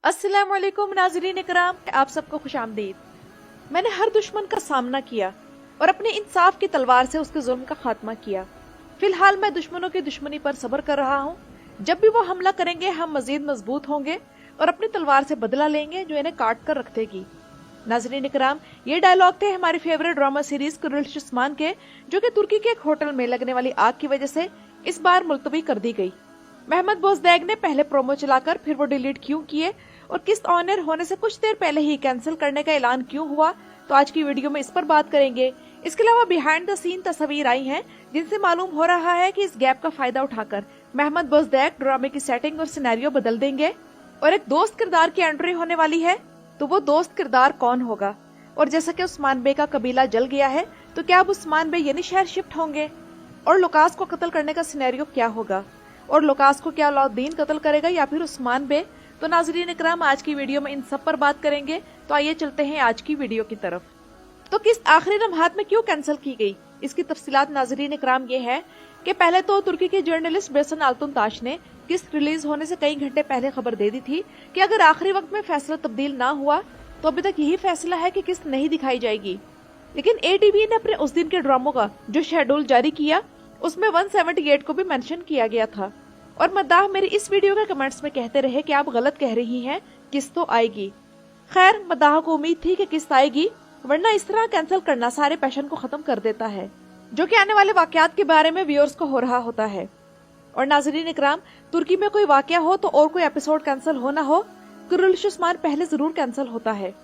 अस्सलाम वालेकुम नाज़रीन इकराम, आप सबको खुश आमदीद। मैंने हर दुश्मन का सामना किया और अपने इंसाफ की तलवार से उसके जुल्म का खात्मा किया। फिलहाल मैं दुश्मनों की दुश्मनी पर सब्र कर रहा हूँ। जब भी वो हमला करेंगे हम मजीद मजबूत होंगे और अपनी तलवार से बदला लेंगे जो इन्हें काट कर रख देगी। नाज़रीन इकराम, ये डायलॉग थे हमारी फेवरेट ड्रामा सीरीज कुरुल्श उस्मान के, जो कि तुर्की के एक होटल में लगने वाली आग की वजह से इस बार मुलतवी कर दी गई। महमद बोजदैग ने पहले प्रोमो चलाकर फिर वो डिलीट क्यों किए और किस्त ऑन एयर होने से कुछ देर पहले ही कैंसिल करने का ऐलान क्यों हुआ, तो आज की वीडियो में इस पर बात करेंगे। इसके अलावा बिहाइंड द सीन तस्वीर आई हैं जिनसे मालूम हो रहा है कि इस गैप का फायदा उठाकर महमद बोजदैग ड्रामे की सेटिंग और सिनेरियो बदल देंगे और एक दोस्त किरदार की एंट्री होने वाली है। तो वो दोस्त किरदार कौन होगा? और जैसा कि उस्मान बे का कबीला जल गया है तो क्या अब उस्मान बे यनी शहर शिफ्ट होंगे? और लुकास को कत्ल करने का सिनेरियो क्या होगा? और लुकास को क्या अलाउद्दीन कत्ल करेगा या फिर उस्मान बे? तो नाज़रीन इकराम, आज की वीडियो में इन सब पर बात करेंगे। तो आइए चलते हैं आज की वीडियो की तरफ। तो किस्त आखिरी लम्हात में क्यों कैंसिल की गई, इसकी तफसीलात नाज़रीन इकराम ये है कि पहले तो तुर्की के जर्नलिस्ट बेसन आल्तुनताश ने किस्त रिलीज होने से कई घंटे पहले खबर दे दी थी कि अगर आखिरी वक्त में फैसला तब्दील ना हुआ तो अभी तक यही फैसला है कि किस्त नहीं दिखाई जाएगी। लेकिन एटीवी ने अपने उस दिन के ड्रामों का जो शेड्यूल जारी किया उसमें 178 को भी मेंशन किया गया था। और मद्दाह मेरी इस वीडियो के कमेंट्स में कहते रहे कि आप गलत कह रही हैं, किस्त तो आएगी। खैर, मद्दाह को उम्मीद थी कि किस्त आएगी, वरना इस तरह कैंसिल करना सारे पैशन को खत्म कर देता है, जो कि आने वाले वाकयात के बारे में व्यूअर्स को हो रहा होता है। और नाज़रीन इकराम, तुर्की में कोई वाकया हो तो और कोई एपिसोड कैंसिल हो ना हो, कुरुल्श उस्मान पहले जरूर कैंसिल होता है।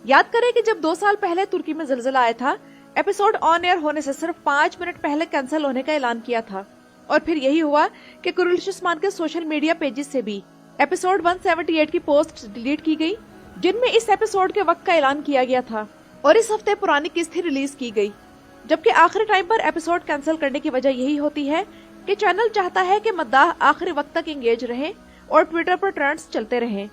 याद करें कि जब 2 साल पहले तुर्की में ज़िलज़िला आया था, एपिसोड ऑन एयर होने से सिर्फ 5 मिनट पहले कैंसिल होने का ऐलान किया था। और फिर यही हुआ कि कुरुल्श उस्मान के सोशल मीडिया पेजेस से भी एपिसोड 178 की पोस्ट डिलीट की गई, जिनमें इस एपिसोड के वक्त का ऐलान किया गया था। और इस हफ्ते पुरानी किस्त ही रिलीज की गई, जबकि आखिरी टाइम पर एपिसोड कैंसिल करने की वजह यही होती है कि चैनल चाहता है कि मद्दाह आखिरी वक्त तक एंगेज रहे और ट्विटर पर ट्रेंड्स चलते रहें,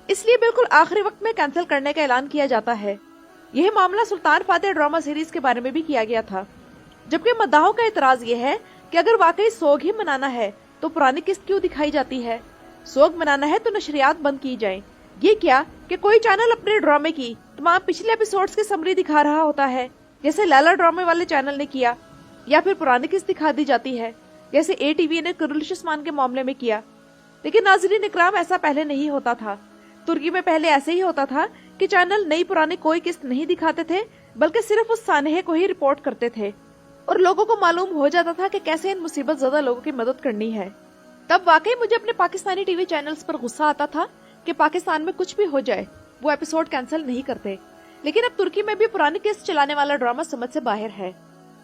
इसलिए बिल्कुल आखिरी वक्त में कैंसिल करने का ऐलान किया जाता है। यह मामला सुल्तान फातेह ड्रामा सीरीज के बारे में भी किया गया था, जबकि मद्दाहों का एतराज ये है कि अगर वाकई सोग ही मनाना है तो पुरानी किस्त क्यों दिखाई जाती है? सोग मनाना है तो नशरियात बंद की जाए। ये क्या कि कोई चैनल अपने ड्रामे की तमाम पिछले एपिसोड्स की समरी दिखा रहा होता है, जैसे लैला ड्रामे वाले चैनल ने किया, या फिर पुरानी किस्त दिखा दी जाती है जैसे एटीवी ने कुरुल्श उस्मान के मामले में किया। लेकिन नाज़रीन इकराम, ऐसा पहले नहीं होता था। तुर्की में पहले ऐसे ही होता था कि चैनल नई पुरानी कोई किस्त नहीं दिखाते थे, बल्कि सिर्फ उस सानहे को ही रिपोर्ट करते थे और लोगों को मालूम हो जाता था कि कैसे इन मुसीबत ज्यादा लोगों की मदद करनी है। तब वाकई मुझे अपने पाकिस्तानी टीवी चैनल्स पर गुस्सा आता था कि पाकिस्तान में कुछ भी हो जाए वो एपिसोड कैंसिल नहीं करते। लेकिन अब तुर्की में भी पुरानी किस्त चलाने वाला ड्रामा समझ से बाहर है।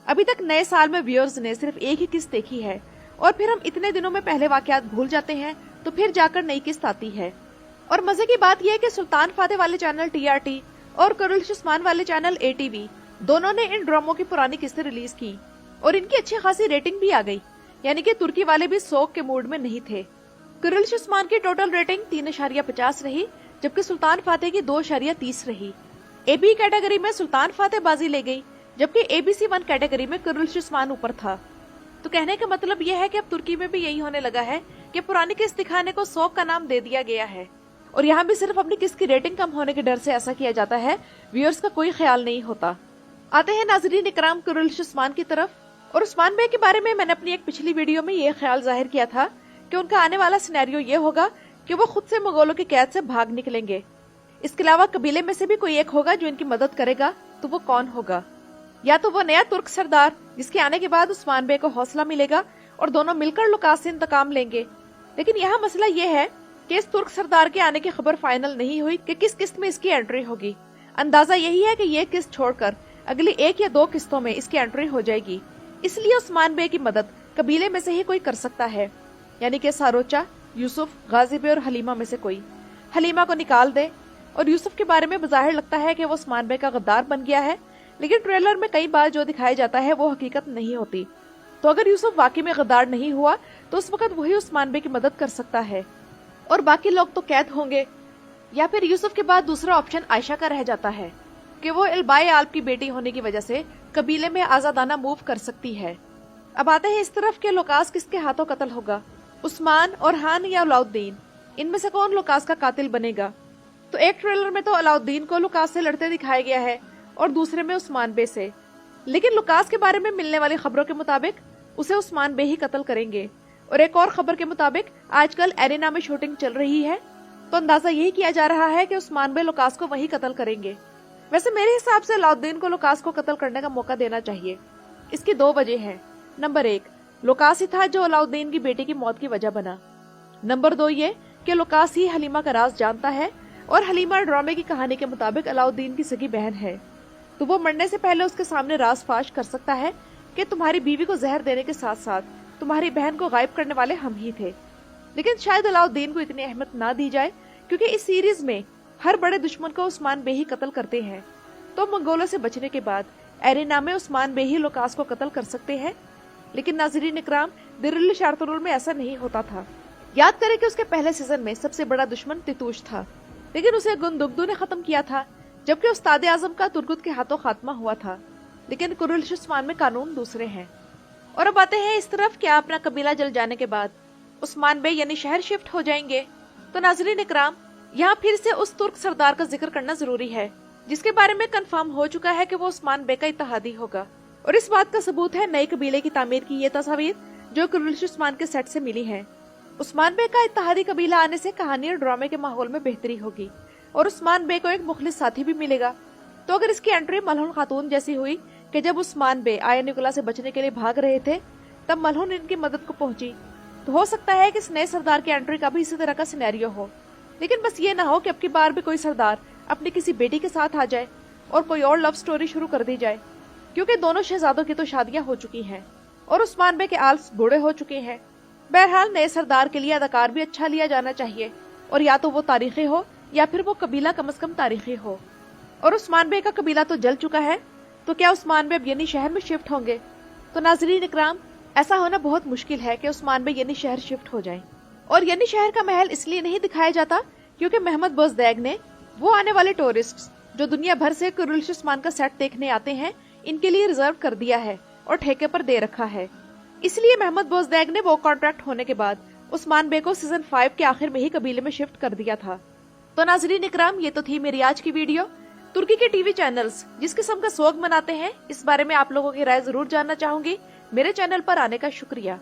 अभी तक नए साल में व्यूअर्स ने सिर्फ एक ही किस्त देखी है और फिर हम इतने दिनों में पहले वाकयात भूल जाते हैं, तो फिर जाकर नई किस्त आती है। और मजे की बात यह है कि सुल्तान फातेह वाले चैनल TRT और कुरुल्श उस्मान वाले चैनल ATV दोनों ने इन ड्रामों की पुरानी किस्तें रिलीज की और इनकी अच्छी खासी रेटिंग भी आ गई, यानी कि तुर्की वाले भी सोग के मूड में नहीं थे। कुरुल्श उस्मान की टोटल रेटिंग 3.50 रही, जबकि सुल्तान फातेह की 2.30 रही। AB कैटेगरी में सुल्तान फातेह बाजी ले गई, जबकि ABC 1 कैटेगरी में कुरुल्श उस्मान ऊपर था। तो कहने का मतलब यह है कि अब तुर्की में भी यही होने लगा है कि पुरानी किस्त दिखाने को सोग का नाम दे दिया गया है और यहाँ भी सिर्फ अपनी किस्त की रेटिंग कम होने के डर से ऐसा किया जाता है, व्यूअर्स का कोई ख्याल नहीं होता। आते हैं नाज़रीन इकराम कुरुल्श उस्मान की तरफ। और उस्मान बे के बारे में मैंने अपनी एक पिछली वीडियो में ये ख्याल जाहिर किया था कि उनका आने वाला सिनेरियो ये होगा कि वो खुद से मुगलों की कैद से भाग निकलेंगे। इसके अलावा कबीले में से भी कोई एक होगा जो इनकी मदद करेगा। तो वो कौन होगा? या तो वो नया तुर्क सरदार जिसके आने के बाद उस्मान बे को हौसला मिलेगा और दोनों मिलकर लुकास से इंतकाम लेंगे। लेकिन यहाँ मसला ये है कि इस तुर्क सरदार के आने की खबर फाइनल नहीं हुई कि किस किस्त में इसकी एंट्री होगी। अंदाजा यही है कि ये किस्त छोड़कर अगली 1 या 2 किस्तों में इसकी एंट्री हो जाएगी। इसलिए उस्मान बे की मदद कबीले में से ही कोई कर सकता है, यानी कि सारोचा, यूसुफ, गाजी बे और हलीमा में से कोई। हलीमा को निकाल दे। और यूसुफ के बारे में बज़ाहिर लगता है कि वो उस्मान बे का गद्दार बन गया है, लेकिन ट्रेलर में कई बार जो दिखाया जाता है वो हकीकत नहीं होती। तो अगर यूसुफ वाकई में गद्दार नहीं हुआ तो उस वक्त वही उस्मान बे की मदद कर सकता है और बाकी लोग तो कैद होंगे। या फिर यूसुफ के बाद दूसरा ऑप्शन आयशा का रह जाता है कि वो इल्बाए आल्प की बेटी होने की वजह से कबीले में आजादाना मूव कर सकती है। अब आते हैं इस तरफ के लुकास किसके हाथों कत्ल होगा, उस्मान, और हान या अलाउद्दीन। इनमें से कौन लुकास का कातिल बनेगा। तो एक ट्रेलर में तो अलाउद्दीन को लुकास से लड़ते दिखाया गया है और दूसरे में उस्मान बे से, लेकिन लुकास के बारे में मिलने वाली खबरों के मुताबिक उसे उस्मान बे ही कत्ल करेंगे। और एक और खबर के मुताबिक आजकल एरेना में शूटिंग चल रही है, तो अंदाजा यही किया जा रहा है कि उस्मान बे लुकास को वही कत्ल करेंगे। वैसे मेरे हिसाब से अलाउद्दीन को लुकास को कत्ल करने का मौका देना चाहिए। इसकी दो वजह है। नंबर 1, लुकास ही था जो अलाउद्दीन की बेटी की मौत की वजह बना। नंबर 2 ये कि लुकास ही हलीमा का राज जानता है और हलीमा ड्रामे की कहानी के मुताबिक अलाउद्दीन की सगी बहन है, तो वो मरने से पहले उसके सामने राज फाश कर सकता है कि तुम्हारी बीवी को जहर देने के साथ साथ तुम्हारी बहन को गायब करने वाले हम ही थे। लेकिन शायद अलाउद्दीन को इतनी अहमियत ना दी जाए, क्योंकि इस सीरीज में हर बड़े दुश्मन को उस्मान बे ही कत्ल करते हैं। तो मंगोलों से बचने के बाद एरेना में उस्मान बे ही लुकास को कत्ल कर सकते हैं। लेकिन नाज़रीन इकराम, दिरिल शार्तुरुल में ऐसा नहीं होता था। याद करें कि उसके पहले सीजन में सबसे बड़ा दुश्मन तितूश था, लेकिन उसे गुंदुगदू ने खत्म किया था, जबकि उस्ताद आजम का तुर्गुत के हाथों खात्मा हुआ था। लेकिन कुरुलुस्मान में कानून दूसरे हैं। और अब आते हैं इस तरफ, क्या अपना कबीला जल जाने के बाद उस्मान बे यानी शहर शिफ्ट हो जाएंगे। तो नाज़रीन इकराम, यहाँ फिर से उस तुर्क सरदार का जिक्र करना जरूरी है जिसके बारे में कंफर्म हो चुका है कि वो उस्मान बे का इत्तेहादी होगा। और इस बात का सबूत है नए कबीले की तामीर की ये तस्वीर जो कुरुलुस्मान के सेट से मिली है। उस्मान बे का इत्तेहादी कबीला आने से कहानी और ड्रामे के माहौल में बेहतरी होगी और उस्मान बे को एक मुखलिस साथी भी मिलेगा। तो अगर इसकी एंट्री मलहून खातून जैसी हुई कि जब उस्मान बे आया निकोला से बचने के लिए भाग रहे थे तब मलहून इनकी मदद को पहुंची, तो हो सकता है कि इस नए सरदार की एंट्री का भी इसी तरह का सिनेरियो हो। लेकिन बस ये ना हो कि अब की बार भी कोई सरदार अपनी किसी बेटी के साथ आ जाए और कोई और लव स्टोरी शुरू कर दी जाए, क्योंकि दोनों शहजादों की तो शादियां हो चुकी हैं और उस्मान बे के आल्स बूढ़े हो चुके हैं। बहरहाल नए सरदार के लिए अदाकार भी अच्छा लिया जाना चाहिए, और या तो वो तारीखी हो या फिर वो कबीला कम से कम तारीखी हो। और उस्मान बे का कबीला तो जल चुका है, तो क्या उस्मान बे अब यनी शहर में शिफ्ट होंगे। तो नाज़रीन इकराम, ऐसा होना बहुत मुश्किल है कि उस्मान बे यनी शहर शिफ्ट हो जाएं। और यनी शहर का महल इसलिए नहीं दिखाया जाता क्योंकि महमद बोजदैग ने वो आने वाले टूरिस्ट्स जो दुनिया भर से कुरुलुस्मान का सेट देखने आते हैं इनके लिए रिजर्व कर दिया है और ठेके पर दे रखा है। इसलिए महमद बोजदैग ने वो कॉन्ट्रैक्ट होने के बाद उस्मान बे को सीजन 5 के आखिर में ही कबीले में शिफ्ट कर दिया था। तो नाज़रीन इकराम, ये तो थी मेरी आज की वीडियो। तुर्की के टीवी चैनल्स जिस किस्म का सोग मनाते हैं, इस बारे में आप लोगों की राय जरूर जानना चाहूंगी। मेरे चैनल पर आने का शुक्रिया।